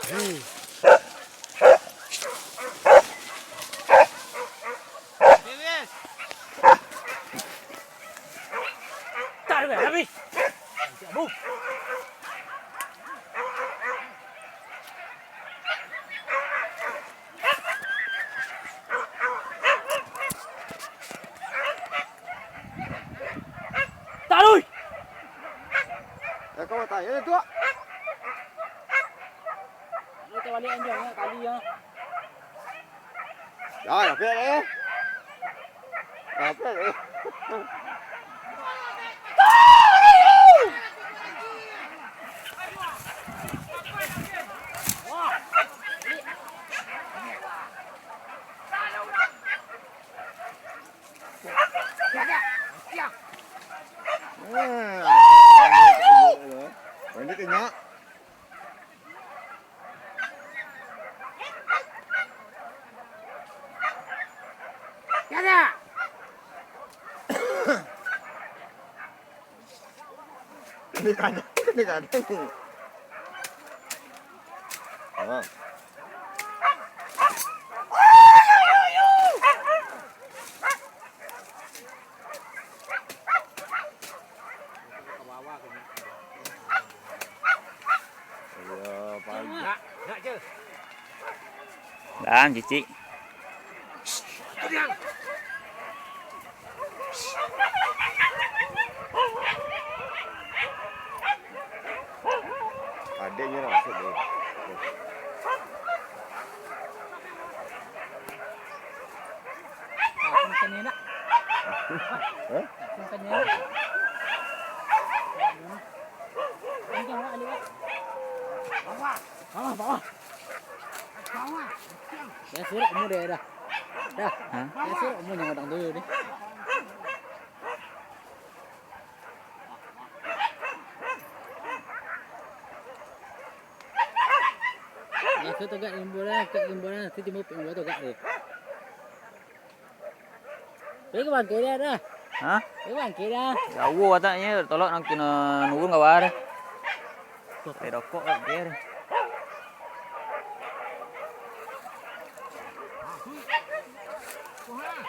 Taruh dah habis. Abu. Taruh. Ya kau tanya tu. Kita balik anjing kali ya. Rồi, đập ra đi. Đập ra đi. Bạn biết cái nhá. Đi cả đi cả đi. Không. Làm gì chị? Ada je lah maksud dia. Makan ni nak. Hah? Makan ni. Anjing awak lewat. Bawah. Bawah, bawah. Bawah. Dah surat umur dia dah. Dah. Ha? Dah surat umur yang orang tu ni. Dah tu tegak limbu dah, kat limbu dah. Tu timur limbu tegak dia. Pergi ke bangkai dia dah. Ha? Pergi bangkai dah. Jauh katanya, tolong nak kena nurun ke bawah dah. Pakai rokok kat dia dah. Wah.